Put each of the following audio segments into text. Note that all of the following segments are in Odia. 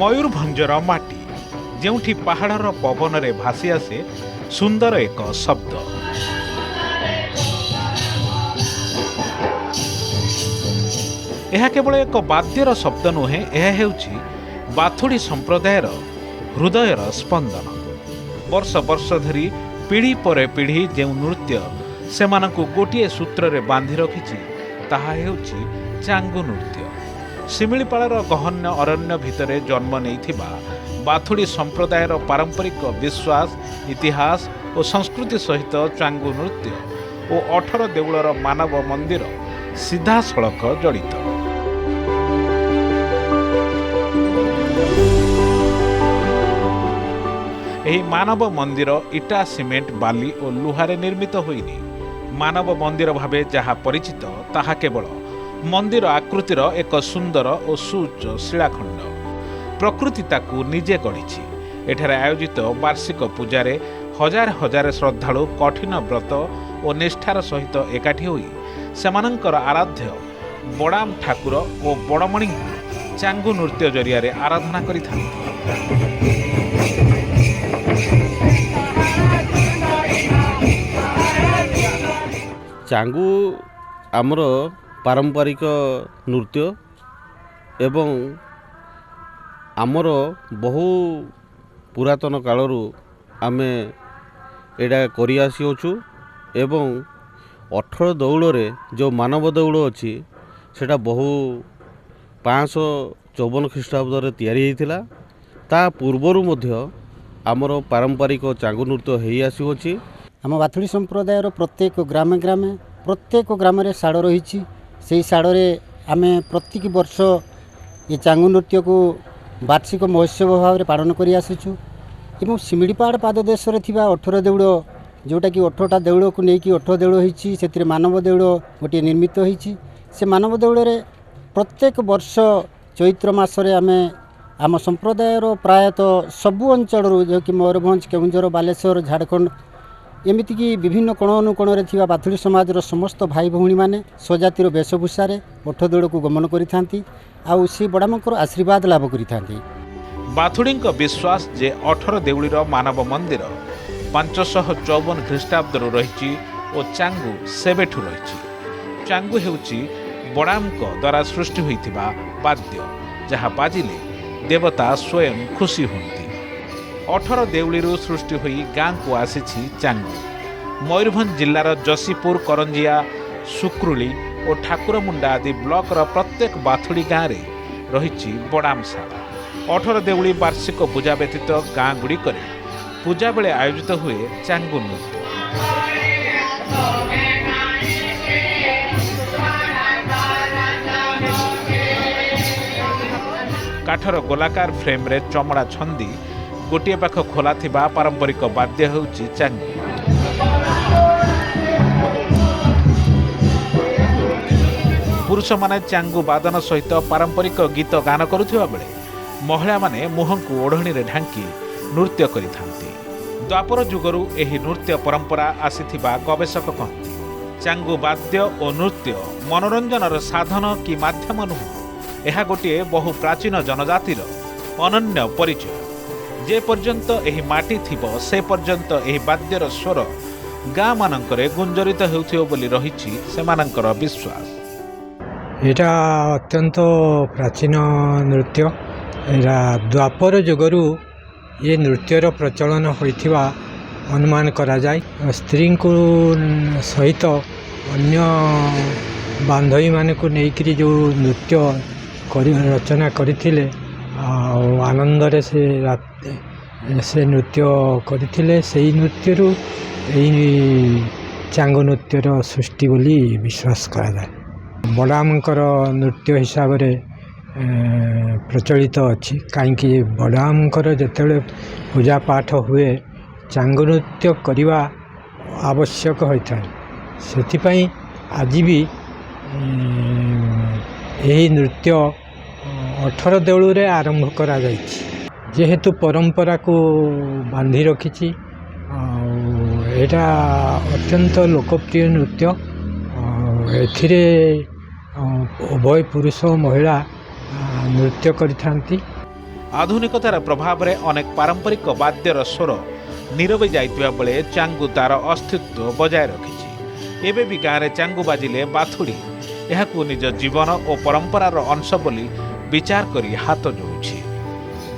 ମୟୂରଭଞ୍ଜର ମାଟି ଯେଉଁଠି ପାହାଡ଼ର ପବନରେ ଭାସି ଆସେ ସୁନ୍ଦର ଏକ ଶବ୍ଦ। ଏହା କେବଳ ଏକ ବାଦ୍ୟର ଶବ୍ଦ ନୁହେଁ, ଏହା ହେଉଛି ବାଥୁଡ଼ି ସମ୍ପ୍ରଦାୟର ହୃଦୟର ସ୍ପନ୍ଦନ। ବର୍ଷ ବର୍ଷ ଧରି ପିଢ଼ି ପରେ ପିଢ଼ି ଯେଉଁ ନୃତ୍ୟ ସେମାନଙ୍କୁ ଗୋଟିଏ ସୂତ୍ରରେ ବାନ୍ଧି ରଖିଛି ତାହା ହେଉଛି ଚାଙ୍ଗୁ ନୃତ୍ୟ। ଶିମିଳିପାଳର ଗହନ ଅରଣ୍ୟ ଭିତରେ ଜନ୍ମ ନେଇଥିବା ବାଥୁଡ଼ି ସମ୍ପ୍ରଦାୟର ପାରମ୍ପରିକ ବିଶ୍ୱାସ, ଇତିହାସ ଓ ସଂସ୍କୃତି ସହିତ ଚାଙ୍ଗୁ ନୃତ୍ୟ ଓ 18 ଦେଉଳର ମାନବ ମନ୍ଦିର ସିଧାସଳଖ ଜଡ଼ିତ। ଏହି ମାନବ ମନ୍ଦିର ଇଟା, ସିମେଣ୍ଟ, ବାଲି ଓ ଲୁହାରେ ନିର୍ମିତ ହୋଇନି। ମାନବ ମନ୍ଦିର ଭାବେ ଯାହା ପରିଚିତ ତାହା କେବଳ ମନ୍ଦିର ଆକୃତିର ଏକ ସୁନ୍ଦର ଓ ସୁଉଚ୍ଚ ଶିଳାଖଣ୍ଡ। ପ୍ରକୃତି ତାକୁ ନିଜେ ଗଢ଼ିଛି। ଏଠାରେ ଆୟୋଜିତ ବାର୍ଷିକ ପୂଜାରେ ହଜାର ହଜାର ଶ୍ରଦ୍ଧାଳୁ କଠିନ ବ୍ରତ ଓ ନିଷ୍ଠାର ସହିତ ଏକାଠି ହୋଇ ସେମାନଙ୍କର ଆରାଧ୍ୟ ବଡ଼ାମ ଠାକୁର ଓ ବଡ଼ମଣିଙ୍କୁ ଚାଙ୍ଗୁ ନୃତ୍ୟ ଜରିଆରେ ଆରାଧନା କରିଥାନ୍ତି। ଚାଙ୍ଗୁ ଆମର ପାରମ୍ପରିକ ନୃତ୍ୟ ଏବଂ ଆମର ବହୁ ପୁରାତନ କାଳରୁ ଆମେ ଏଇଟା କରି ଆସିଅଛୁ ଏବଂ 18 ଦେଉଳରେ ଯେଉଁ ମାନବ ଦେଉଳ ଅଛି ସେଇଟା ବହୁ 554 ଖ୍ରୀଷ୍ଟାବ୍ଦରେ ତିଆରି ହୋଇଥିଲା। ତା ପୂର୍ବରୁ ମଧ୍ୟ ଆମର ପାରମ୍ପରିକ ଚାଙ୍ଗୁ ନୃତ୍ୟ ହେଇ ଆସୁଅଛି। ଆମ ବାଥୁଡ଼ି ସମ୍ପ୍ରଦାୟର ପ୍ରତ୍ୟେକ ଗ୍ରାମରେ ଶାଡ଼ ରହିଛି। ସେହି ଶାଡ଼ରେ ଆମେ ପ୍ରତ୍ୟେକ ବର୍ଷ ଏ ଚାଙ୍ଗୁ ନୃତ୍ୟକୁ ବାର୍ଷିକ ମହୋତ୍ସବ ଭାବରେ ପାଳନ କରି ଆସିଛୁ ଏବଂ ଶିମିଳିପାଳ ପାଦଦେଶରେ ଥିବା 18 ଦେଉଳ, ଯେଉଁଟାକି 18ଟା ଦେଉଳକୁ ନେଇକି 18 ଦେଉଳ ହୋଇଛି, ସେଥିରେ ମାନବ ଦେଉଳ ଗୋଟିଏ ନିର୍ମିତ ହୋଇଛି। ସେ ମାନବ ଦେଉଳରେ ପ୍ରତ୍ୟେକ ବର୍ଷ ଚୈତ୍ର ମାସରେ ଆମେ ଆମ ସମ୍ପ୍ରଦାୟର ପ୍ରାୟତଃ ସବୁ ଅଞ୍ଚଳରୁ, ଯେଉଁକି ମୟୂରଭଞ୍ଜ, କେଉଁଝର, ବାଲେଶ୍ୱର, ଝାଡ଼ଖଣ୍ଡ, ଏମିତିକି ବିଭିନ୍ନ କୋଣ ଅନୁକୋଣରେ ଥିବା ବାଥୁଡ଼ି ସମାଜର ସମସ୍ତ ଭାଇ ଭଉଣୀମାନେ ସ୍ୱଜାତିର ବେଶଭୂଷାରେ 18 ଦେଉଳକୁ ଗମନ କରିଥାନ୍ତି ଆଉ ସେ ବଡ଼ାମଙ୍କର ଆଶୀର୍ବାଦ ଲାଭ କରିଥାନ୍ତି। ବାଥୁଡ଼ିଙ୍କ ବିଶ୍ୱାସ ଯେ 18 ଦେଉଳିର ମାନବ ମନ୍ଦିର 554 ଖ୍ରୀଷ୍ଟାବ୍ଦରୁ ରହିଛି ଓ ଚାଙ୍ଗୁ ସେବେଠୁ ରହିଛି। ଚାଙ୍ଗୁ ହେଉଛି ବଡ଼ାମଙ୍କ ଦ୍ୱାରା ସୃଷ୍ଟି ହୋଇଥିବା ବାଦ୍ୟ, ଯାହା ବାଜିଲେ ଦେବତା ସ୍ୱୟଂ ଖୁସି ହୁଅନ୍ତି। 18 ଦେଉଳିରୁ ସୃଷ୍ଟି ହୋଇ ଗାଁକୁ ଆସିଛି ଚାଙ୍ଗୁ। ମୟୂରଭଞ୍ଜ ଜିଲ୍ଲାର ଯଶୀପୁର, କରଞ୍ଜିଆ, ସୁକ୍ରୁଳି ଓ ଠାକୁରମୁଣ୍ଡା ଆଦି ବ୍ଲକର ପ୍ରତ୍ୟେକ ବାଥୁଡ଼ି ଗାଁରେ ରହିଛି ବଡ଼ାମଶାଳା। 18 ଦେଉଳି ବାର୍ଷିକ ପୂଜା ବ୍ୟତୀତ ଗାଁ ଗୁଡ଼ିକରେ ପୂଜା ବେଳେ ଆୟୋଜିତ ହୁଏ ଚାଙ୍ଗୁ ନୃତ୍ୟ। କାଠର ଗୋଲାକାର ଫ୍ରେମ୍ରେ ଚମଡ଼ା ଛନ୍ଦି ଗୋଟିଏ ପାଖ ଖୋଲା ଥିବା ପାରମ୍ପରିକ ବାଦ୍ୟ ହେଉଛି ଚାଙ୍ଗୁ। ପୁରୁଷମାନେ ଚାଙ୍ଗୁ ବାଦନ ସହିତ ପାରମ୍ପରିକ ଗୀତ ଗାନ କରୁଥିବା ବେଳେ ମହିଳାମାନେ ମୁହଁକୁ ଓଢ଼ଣୀରେ ଢାଙ୍କି ନୃତ୍ୟ କରିଥାନ୍ତି। ଦ୍ୱାପର ଯୁଗରୁ ଏହି ନୃତ୍ୟ ପରମ୍ପରା ଆସିଥିବା ଗବେଷକ କହନ୍ତି। ଚାଙ୍ଗୁ ବାଦ୍ୟ ଓ ନୃତ୍ୟ ମନୋରଞ୍ଜନର ସାଧନ କି ମାଧ୍ୟମ ନୁହେଁ, ଏହା ଗୋଟିଏ ବହୁ ପ୍ରାଚୀନ ଜନଜାତିର ଅନନ୍ୟ ପରିଚୟ। ଯେ ପର୍ଯ୍ୟନ୍ତ ଏହି ମାଟି ଥିବ ସେ ପର୍ଯ୍ୟନ୍ତ ଏହି ବାଦ୍ୟର ସ୍ୱର ଗାଁମାନଙ୍କରେ ଗୁଞ୍ଜରିତ ହେଉଥିବ ବୋଲି ରହିଛି ସେମାନଙ୍କର ବିଶ୍ୱାସ। ଏଇଟା ଅତ୍ୟନ୍ତ ପ୍ରାଚୀନ ନୃତ୍ୟ। ଏଇଟା ଦ୍ୱାପର ଯୁଗରୁ ଏ ନୃତ୍ୟର ପ୍ରଚଳନ ହୋଇଥିବା ଅନୁମାନ କରାଯାଏ। ସ୍ତ୍ରୀଙ୍କୁ ସହିତ ଅନ୍ୟ ବାନ୍ଧବୀମାନଙ୍କୁ ନେଇକରି ଯେଉଁ ନୃତ୍ୟ ରଚନା କରିଥିଲେ ଆଉ ଆନନ୍ଦରେ ସେ ନୃତ୍ୟ କରିଥିଲେ, ସେଇ ନୃତ୍ୟରୁ ଏହି ଚାଙ୍ଗୁ ନୃତ୍ୟର ସୃଷ୍ଟି ବୋଲି ବିଶ୍ୱାସ କରାଯାଏ। ବଡ଼ାମଙ୍କର ନୃତ୍ୟ ହିସାବରେ ପ୍ରଚଳିତ ଅଛି। କାହିଁକି ବଡ଼ାମଙ୍କର ଯେତେବେଳେ ପୂଜା ପାଠ ହୁଏ ଚାଙ୍ଗୁ ନୃତ୍ୟ କରିବା ଆବଶ୍ୟକ ହୋଇଥାଏ। ସେଥିପାଇଁ ଆଜି ବି ଏହି ନୃତ୍ୟ 18 ଦେଉଳରେ ଆରମ୍ଭ କରାଯାଇଛି। ଯେହେତୁ ପରମ୍ପରାକୁ ବାନ୍ଧି ରଖିଛି ଆଉ ଏଇଟା ଅତ୍ୟନ୍ତ ଲୋକପ୍ରିୟ ନୃତ୍ୟ। ଏଥିରେ ଉଭୟ ପୁରୁଷ ଓ ମହିଳା ନୃତ୍ୟ କରିଥାନ୍ତି। ଆଧୁନିକତାର ପ୍ରଭାବରେ ଅନେକ ପାରମ୍ପରିକ ବାଦ୍ୟର ସ୍ୱର ନୀରବି ଯାଇଥିବା ବେଳେ ଚାଙ୍ଗୁ ତାର ଅସ୍ତିତ୍ୱ ବଜାୟ ରଖିଛି। ଏବେ ବି ଗାଁରେ ଚାଙ୍ଗୁ ବାଜିଲେ ବାଥୁଡ଼ି ଏହାକୁ ନିଜ ଜୀବନ ଓ ପରମ୍ପରାର ଅଂଶ ବୋଲି ବିଚାର କରି ହାତ ଯୋଡ଼ୁଛି।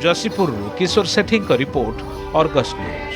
ଜଶୀପୁରରୁ କିଶୋର ସେଠୀଙ୍କ ରିପୋର୍ଟ, ଅର୍ଗସ୍ ନ୍ୟୁଜ୍।